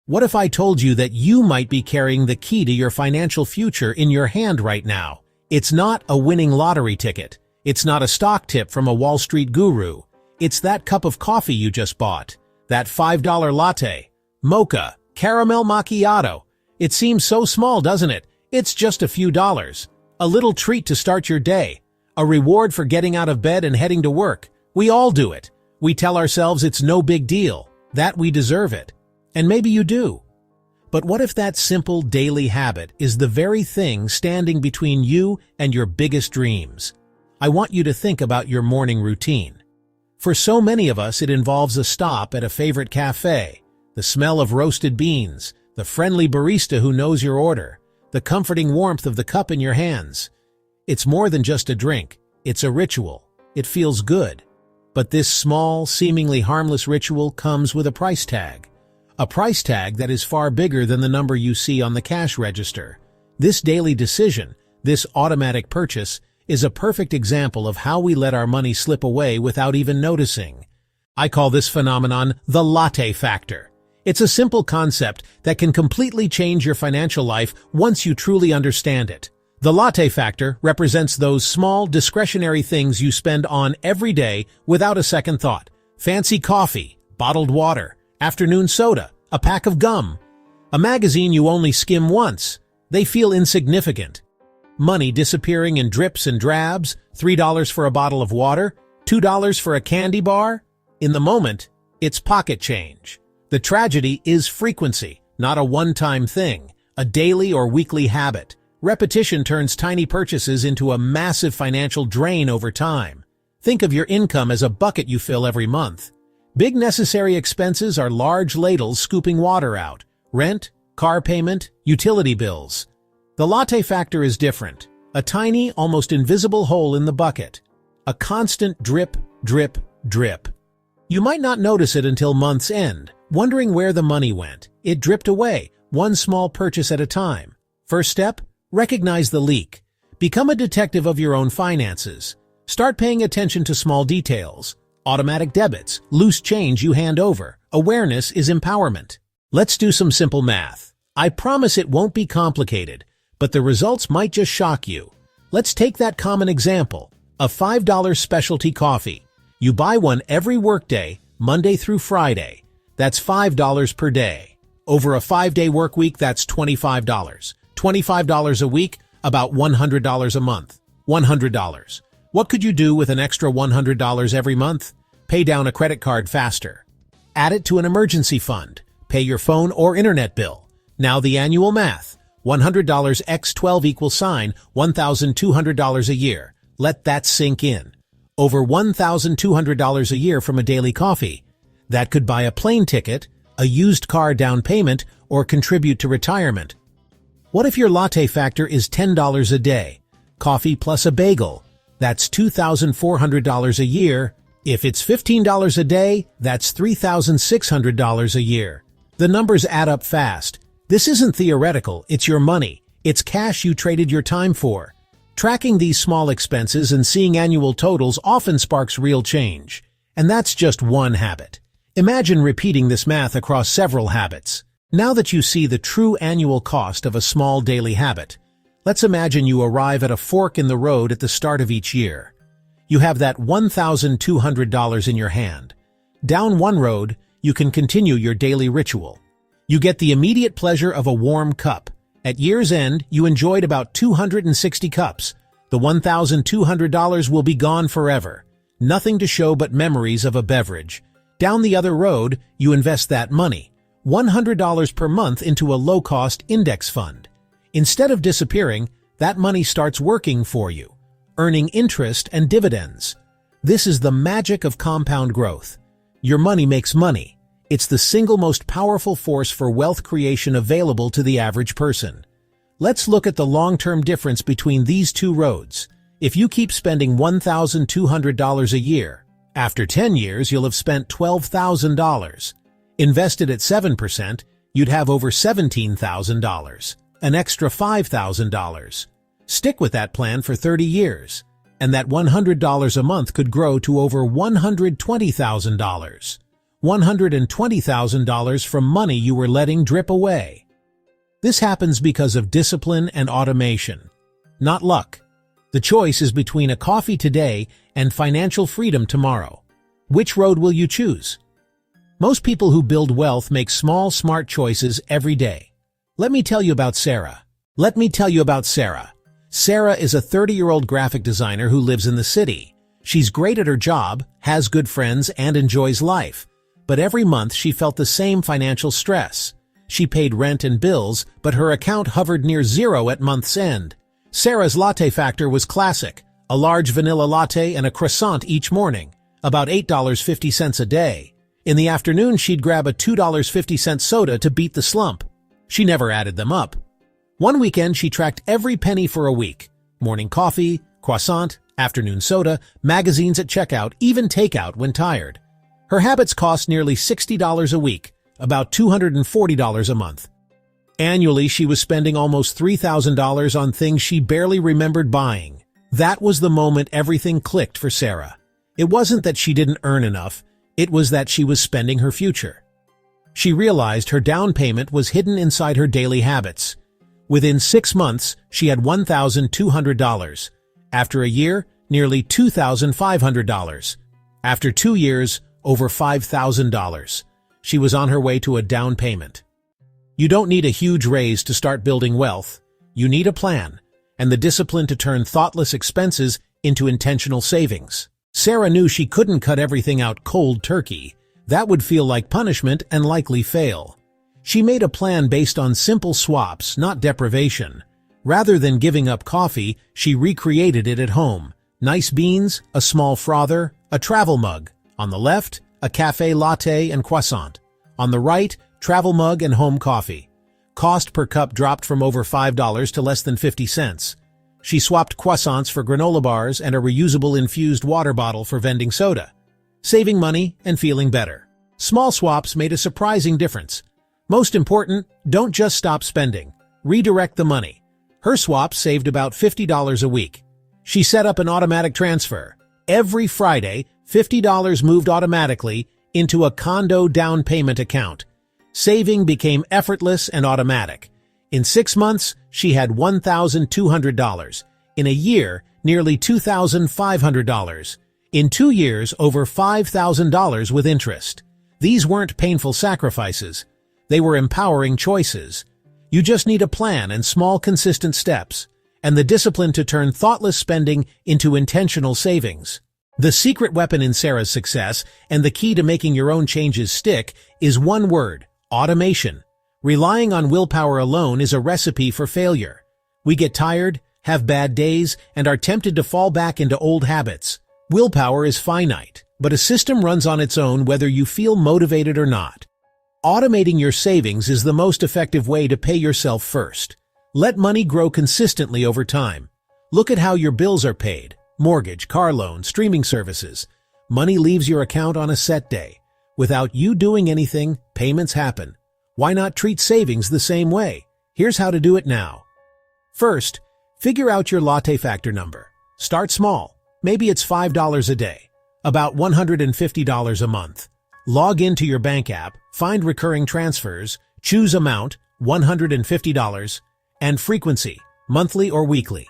What if I told you that you might be carrying the key to your financial future in your hand right now? It's not a winning lottery ticket. It's not a stock tip from a Wall Street guru. It's that cup of coffee you just bought. That $5 latte, mocha, caramel macchiato. It seems so small, doesn't it? It's just a few dollars. A little treat to start your day. A reward for getting out of bed and heading to work. We all do it. We tell ourselves it's no big deal, that we deserve it. And maybe you do. But what if that simple daily habit is the very thing standing between you and your biggest dreams? I want you to think about your morning routine. For so many of us, it involves a stop at a favorite cafe, the smell of roasted beans, the friendly barista who knows your order, the comforting warmth of the cup in your hands. It's more than just a drink. It's a ritual. It feels good. But this small, seemingly harmless ritual comes with a price tag. A price tag that is far bigger than the number you see on the cash register. This daily decision, this automatic purchase, is a perfect example of how we let our money slip away without even noticing. I call this phenomenon the latte factor. It's a simple concept that can completely change your financial life once you truly understand it. The latte factor represents those small, discretionary things you spend on every day without a second thought. Fancy coffee, bottled water, afternoon soda, a pack of gum, a magazine you only skim once. They feel insignificant. Money disappearing in drips and drabs, $3 for a bottle of water, $2 for a candy bar. In the moment, it's pocket change. The tragedy is frequency, not a one-time thing, a daily or weekly habit. Repetition turns tiny purchases into a massive financial drain over time. Think of your income as a bucket you fill every month. Big necessary expenses are large ladles scooping water out. Rent, car payment, utility bills. The latte factor is different. A tiny, almost invisible hole in the bucket. A constant drip, drip, drip. You might not notice it until month's end, wondering where the money went. It dripped away, one small purchase at a time. First step? Recognize the leak. Become a detective of your own finances. Start paying attention to small details. Automatic debits, loose change you hand over. Awareness is empowerment. Let's do some simple math. I promise it won't be complicated, but the results might just shock you. Let's take that common example, a $5 specialty coffee. You buy one every workday, Monday through Friday. That's $5 per day. Over a 5-day work week, that's $25. $25 a week, about $100 a month. $100. What could you do with an extra $100 every month? Pay down a credit card faster. Add it to an emergency fund. Pay your phone or internet bill. Now the annual math. $100 x 12 equals $1,200 a year. Let that sink in. Over $1,200 a year from a daily coffee. That could buy a plane ticket, a used car down payment, or contribute to retirement. What if your latte factor is $10 a day? Coffee plus a bagel. That's $2,400 a year. If it's $15 a day, that's $3,600 a year. The numbers add up fast. This isn't theoretical, it's your money. It's cash you traded your time for. Tracking these small expenses and seeing annual totals often sparks real change. And that's just one habit. Imagine repeating this math across several habits. Now that you see the true annual cost of a small daily habit, let's imagine you arrive at a fork in the road at the start of each year. You have that $1,200 in your hand. Down one road, you can continue your daily ritual. You get the immediate pleasure of a warm cup. At year's end, you enjoyed about 260 cups. The $1,200 will be gone forever. Nothing to show but memories of a beverage. Down the other road, you invest that money, $100 per month, into a low-cost index fund. Instead of disappearing, that money starts working for you, earning interest and dividends. This is the magic of compound growth. Your money makes money. It's the single most powerful force for wealth creation available to the average person. Let's look at the long-term difference between these two roads. If you keep spending $1,200 a year, after 10 years you'll have spent $12,000. Invested at 7%, you'd have over $17,000, an extra $5,000. Stick with that plan for 30 years, and that $100 a month could grow to over $120,000. $120,000 from money you were letting drip away. This happens because of discipline and automation, not luck. The choice is between a coffee today and financial freedom tomorrow. Which road will you choose? Most people who build wealth make small, smart choices every day. Let me tell you about Sarah. Sarah is a 30-year-old graphic designer who lives in the city. She's great at her job, has good friends, and enjoys life. But every month she felt the same financial stress. She paid rent and bills, but her account hovered near zero at month's end. Sarah's latte factor was classic: a large vanilla latte and a croissant each morning, about $8.50 a day. In the afternoon, she'd grab a $2.50 soda to beat the slump. She never added them up. One weekend, she tracked every penny for a week: morning coffee, croissant, afternoon soda, magazines at checkout, even takeout when tired. Her habits cost nearly $60 a week, about $240 a month. Annually, she was spending almost $3,000 on things she barely remembered buying. That was the moment everything clicked for Sarah. It wasn't that she didn't earn enough, it was that she was spending her future. She realized her down payment was hidden inside her daily habits. Within 6 months, she had $1,200. After a year, nearly $2,500. After 2 years, over $5,000. She was on her way to a down payment. You don't need a huge raise to start building wealth. You need a plan and the discipline to turn thoughtless expenses into intentional savings. Sarah knew she couldn't cut everything out cold turkey. That would feel like punishment and likely fail. She made a plan based on simple swaps, not deprivation. Rather than giving up coffee, she recreated it at home. Nice beans, a small frother, a travel mug. On the left, a cafe latte and croissant. On the right, travel mug and home coffee. Cost per cup dropped from over $5 to less than 50 cents. She swapped croissants for granola bars and a reusable infused water bottle for vending soda. Saving money and feeling better. Small swaps made a surprising difference. Most important, don't just stop spending. Redirect the money. Her swaps saved about $50 a week. She set up an automatic transfer. Every Friday, $50 moved automatically into a condo down payment account. Saving became effortless and automatic. In 6 months, she had $1,200. In a year, nearly $2,500. In 2 years, over $5,000 with interest. These weren't painful sacrifices. They were empowering choices. You just need a plan and small, consistent steps, and the discipline to turn thoughtless spending into intentional savings. The secret weapon in Sarah's success, and the key to making your own changes stick, is one word: automation. Relying on willpower alone is a recipe for failure. We get tired, have bad days, and are tempted to fall back into old habits. Willpower is finite, but a system runs on its own whether you feel motivated or not. Automating your savings is the most effective way to pay yourself first. Let money grow consistently over time. Look at how your bills are paid: mortgage, car loan, streaming services. Money leaves your account on a set day. Without you doing anything, payments happen. Why not treat savings the same way? Here's how to do it now. First, figure out your latte factor number. Start small. Maybe it's $5 a day, about $150 a month. Log into your bank app, find recurring transfers, choose amount, $150, and frequency, monthly or weekly.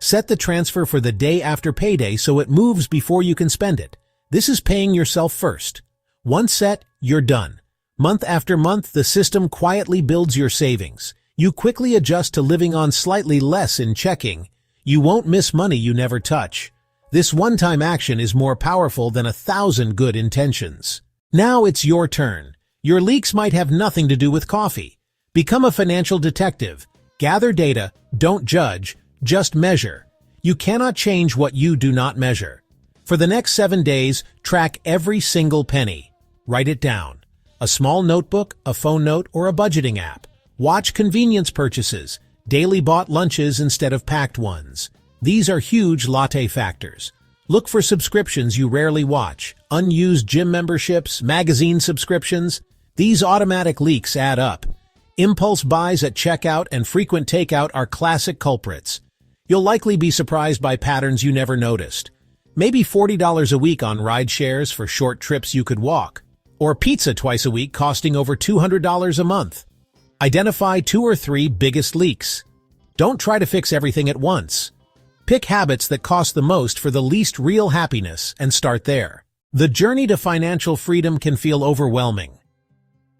Set the transfer for the day after payday so it moves before you can spend it. This is paying yourself first. Once set, you're done. Month after month, the system quietly builds your savings. You quickly adjust to living on slightly less in checking. You won't miss money you never touch. This one-time action is more powerful than 1,000 good intentions. Now it's your turn. Your leaks might have nothing to do with coffee. Become a financial detective. Gather data, don't judge, just measure. You cannot change what you do not measure. For the next 7 days, track every single penny. Write it down. A small notebook, a phone note, or a budgeting app. Watch convenience purchases, daily bought lunches instead of packed ones. These are huge latte factors. Look for subscriptions you rarely watch, unused gym memberships, magazine subscriptions. These automatic leaks add up. Impulse buys at checkout and frequent takeout are classic culprits. You'll likely be surprised by patterns you never noticed. Maybe $40 a week on ride shares for short trips you could walk. or pizza twice a week costing over $200 a month. Identify 2 or 3 biggest leaks. Don't try to fix everything at once. Pick habits that cost the most for the least real happiness and start there. The journey to financial freedom can feel overwhelming.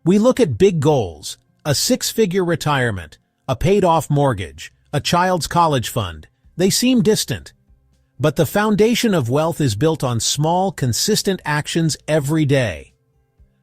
We look at big goals, a 6-figure retirement, a paid-off mortgage, a child's college fund. They seem distant. But the foundation of wealth is built on small, consistent actions every day.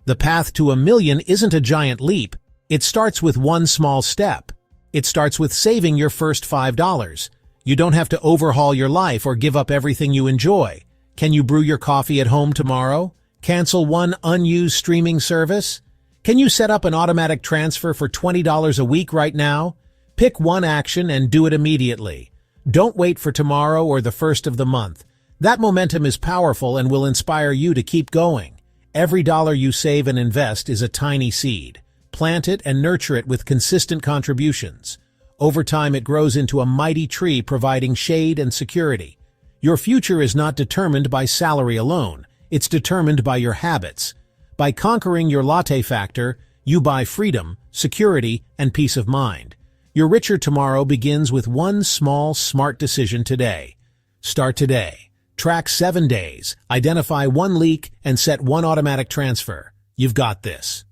The path to $1 million isn't a giant leap. It starts with one small step. It starts with saving your first $5. You don't have to overhaul your life or give up everything you enjoy. Can you brew your coffee at home tomorrow? Cancel one unused streaming service? Can you set up an automatic transfer for $20 a week right now? Pick one action and do it immediately. Don't wait for tomorrow or the first of the month. That momentum is powerful and will inspire you to keep going. Every dollar you save and invest is a tiny seed. Plant it and nurture it with consistent contributions. Over time, it grows into a mighty tree providing shade and security. Your future is not determined by salary alone. It's determined by your habits. By conquering your latte factor, you buy freedom, security, and peace of mind. Your richer tomorrow begins with one small, smart decision today. Start today. Track 7 days, identify one leak, and set one automatic transfer. You've got this.